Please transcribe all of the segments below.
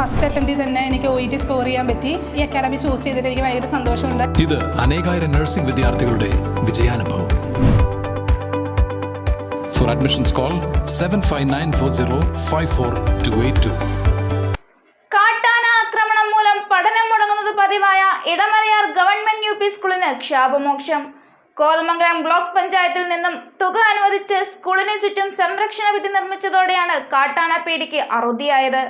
First അറ്റംപ്റ്റിൽ തന്നെ എനിക്ക് OET score ചെയ്യാൻ പറ്റി. ഈ അക്കാഡമി ചൂസ് ചെയ്തിട്ട് എനിക്ക് ഭയങ്കര സന്തോഷമുണ്ട്. ഇത് അനേകായിരം നഴ്സിംഗ് വിദ്യാർത്ഥികളുടെ വിജയാനുഭവം. For admissions call 7594054282. കാട്ടാന ആക്രമണം മൂലം പഠനം മുടങ്ങുന്നത് പതിവായ ഇടമലയാർ ഗവൺമെന്റ് UP സ്കൂളിന് ശാപമോക്ഷം. കോതമംഗലം ബ്ലോക്ക് പഞ്ചായത്തിൽ നിന്നും തുക അനുവദിച്ച് സ്കൂളിന് ചുറ്റും സംരക്ഷണ ഭിത്തി നിർമ്മിച്ചതോടെയാണ് കാട്ടാന പേടിക്ക് അറുതിയായത്.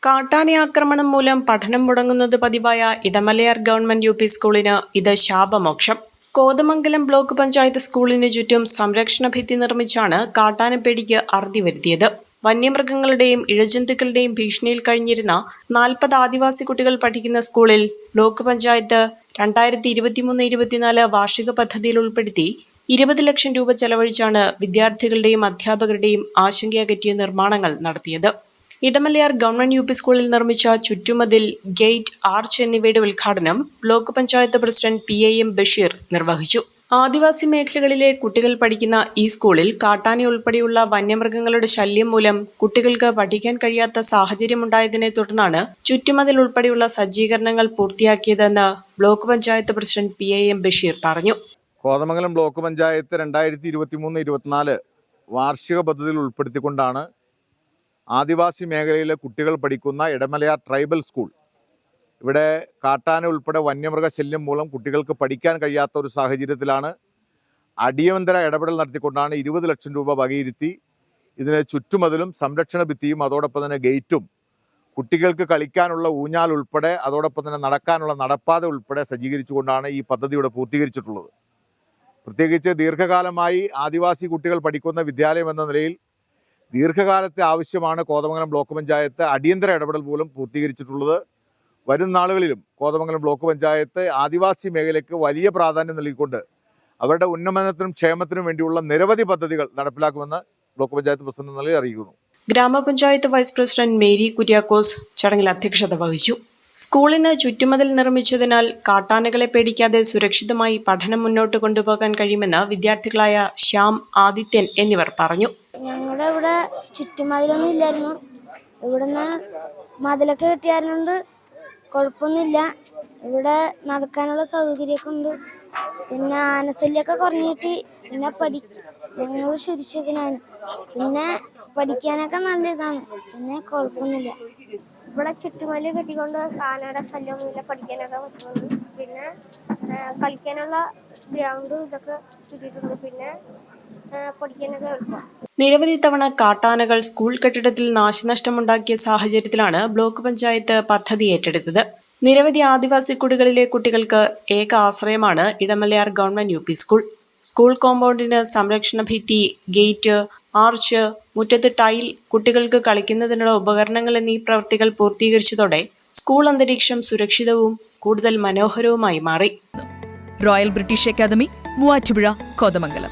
കാട്ടാന ആക്രമണം മൂലം പഠനം മുടങ്ങുന്നത് പതിവായ ഇടമലയാർ ഗവൺമെന്റ് UP സ്കൂളിന് ഇത് ശാപമോക്ഷം. കോതമംഗലം ബ്ലോക്ക് പഞ്ചായത്ത് സ്കൂളിന് ചുറ്റും സംരക്ഷണ ഭിത്തി നിർമ്മിച്ചാണ് കാട്ടാനപ്പേടിക്ക് അറുതി വരുത്തിയത്. വന്യമൃഗങ്ങളുടെയും ഇഴജന്തുക്കളുടെയും ഭീഷണിയിൽ കഴിഞ്ഞിരുന്ന 40 ആദിവാസി കുട്ടികൾ പഠിക്കുന്ന സ്കൂളിൽ ബ്ലോക്ക് പഞ്ചായത്ത് 2023-24 വാർഷിക പദ്ധതിയിൽ ഉൾപ്പെടുത്തി 20 ലക്ഷം രൂപ ചെലവഴിച്ചാണ് വിദ്യാർത്ഥികളുടെയും അധ്യാപകരുടെയും ആശങ്കയകറ്റിയ നിർമ്മാണങ്ങൾ നടത്തിയത്. ഇടമലയാർ ഗവൺമെന്റ് UP സ്കൂളിൽ നിർമ്മിച്ച ചുറ്റുമതിൽ, ഗേറ്റ്, ആർച്ച് എന്നിവയുടെ ഉദ്ഘാടനം block panchayat president PIM Basheer നിർവഹിച്ചു. ആദിവാസി മേഖലകളിലെ കുട്ടികൾ പഠിക്കുന്ന ഈ സ്കൂളിൽ കാട്ടാന ഉൾപ്പെടെയുള്ള വന്യമൃഗങ്ങളുടെ ശല്യം മൂലം കുട്ടികൾക്ക് പഠിക്കാൻ കഴിയാത്ത സാഹചര്യമുണ്ടായതിനെ തുടർന്നാണ് ചുറ്റുമതിൽ ഉൾപ്പെടെയുള്ള സജ്ജീകരണങ്ങൾ പൂർത്തിയാക്കിയതെന്ന് block panchayat president PIM Basheer പറഞ്ഞു. കോതമംഗലം ബ്ലോക്ക് പഞ്ചായത്ത് 2023-24 വാർഷിക പദ്ധതിയിൽ ഉൾപ്പെടുത്തിക്കൊണ്ടാണ് ആദിവാസി മേഖലയിലെ കുട്ടികൾ പഠിക്കുന്ന ഇടമലയാർ ട്രൈബൽ സ്കൂൾ, ഇവിടെ കാട്ടാന ഉൾപ്പെടെ വന്യമൃഗ ശല്യം മൂലം കുട്ടികൾക്ക് പഠിക്കാൻ കഴിയാത്ത ഒരു സാഹചര്യത്തിലാണ് അടിയന്തര ഇടപെടൽ നടത്തിക്കൊണ്ടാണ് 20 ലക്ഷം രൂപ വകയിരുത്തി ഇതിന് ചുറ്റുമതിലും സംരക്ഷണ ഭിത്തിയും അതോടൊപ്പം തന്നെ ഗേറ്റും കുട്ടികൾക്ക് കളിക്കാനുള്ള ഊഞ്ഞാൽ ഉൾപ്പെടെ അതോടൊപ്പം തന്നെ നടക്കാനുള്ള നടപ്പാത ഉൾപ്പെടെ സജ്ജീകരിച്ചുകൊണ്ടാണ് ഈ പദ്ധതി ഇവിടെ പൂർത്തീകരിച്ചിട്ടുള്ളത്. പ്രത്യേകിച്ച് ദീർഘകാലമായി ആദിവാസി കുട്ടികൾ പഠിക്കുന്ന വിദ്യാലയം എന്ന നിലയിൽ ദീർഘകാലത്തെ ആവശ്യമാണ് കോതമംഗലം ബ്ലോക്ക് പഞ്ചായത്ത് അടിയന്തര ഇടപെടൽ മൂലം പൂർത്തീകരിച്ചിട്ടുള്ളത്. വരും നാളുകളിലും കോതമംഗലം ബ്ലോക്ക് പഞ്ചായത്ത് ആദിവാസി മേഖലയ്ക്ക് വലിയ പ്രാധാന്യം നൽകിക്കൊണ്ട് അവരുടെ ഉന്നമനത്തിനും ക്ഷേമത്തിനും വേണ്ടിയുള്ള നിരവധി പദ്ധതികൾ നടപ്പിലാക്കുമെന്ന് ബ്ലോക്ക് പഞ്ചായത്ത് പ്രസിഡന്റ് നിലയിൽ അറിയിക്കുന്നു. ഗ്രാമപഞ്ചായത്ത് വൈസ് പ്രസിഡന്റ് മേരി കുര്യാക്കോസ് ചടങ്ങിൽ അധ്യക്ഷത വഹിച്ചു. സ്കൂളിന് ചുറ്റുമതിൽ നിർമ്മിച്ചതിനാൽ കാട്ടാനകളെ പേടിക്കാതെ സുരക്ഷിതമായി പഠനം മുന്നോട്ട് കൊണ്ടുപോകാൻ കഴിയുമെന്ന് വിദ്യാർത്ഥികളായ ശ്യാം, ആദിത്യൻ എന്നിവർ പറഞ്ഞു. ഞങ്ങളുടെ ഇവിടെ ചുറ്റുമതിലൊന്നും ഇല്ലായിരുന്നു. ഇവിടുന്ന് മതിലൊക്കെ കെട്ടിയാലുണ്ട്, കുഴപ്പമൊന്നുമില്ല. ഇവിടെ നടക്കാനുള്ള സൗകര്യമൊക്കെ ഉണ്ട്. പിന്നെ ആനശല്യമൊക്കെ കുറഞ്ഞിട്ട് പിന്നെ ഞങ്ങൾ സുരക്ഷിതനാണ്. പിന്നെ പഠിക്കാനൊക്കെ നല്ല ഇതാണ്. പിന്നെ കുഴപ്പമൊന്നുമില്ല. ഇവിടെ ചുറ്റുമതിൽ കെട്ടിക്കൊണ്ട് ആനയുടെ ശല്യമൊന്നുമില്ല, പഠിക്കാനൊക്കെ പറ്റുന്നുണ്ട്. പിന്നെ കളിക്കാനുള്ള ഗ്രൗണ്ട് ഇതൊക്കെ ചുറ്റിയിട്ടുണ്ട്. പിന്നെ പഠിക്കാനൊക്കെ എളുപ്പം. നിരവധി തവണ കാട്ടാനകൾ സ്കൂൾ കെട്ടിടത്തിൽ നാശനഷ്ടമുണ്ടാക്കിയ സാഹചര്യത്തിലാണ് ബ്ലോക്ക് പഞ്ചായത്ത് പദ്ധതി ഏറ്റെടുത്തത്. നിരവധി ആദിവാസി കുടികളിലെ കുട്ടികൾക്ക് ഏക ആശ്രയമാണ് Idamalayar government UP school. School കോമ്പൗണ്ടിന് സംരക്ഷണ ഭിത്തി, ഗേറ്റ്, ആർച്ച്, മുറ്റത്ത് ടൈൽ, കുട്ടികൾക്ക് കളിക്കുന്നതിനുള്ള ഉപകരണങ്ങൾ എന്നീ പ്രവൃത്തികൾ പൂർത്തീകരിച്ചതോടെ സ്കൂൾ അന്തരീക്ഷം സുരക്ഷിതവും കൂടുതൽ മനോഹരവുമായി മാറി. Royal British academy, Muvattupuzha, Kothamangalam.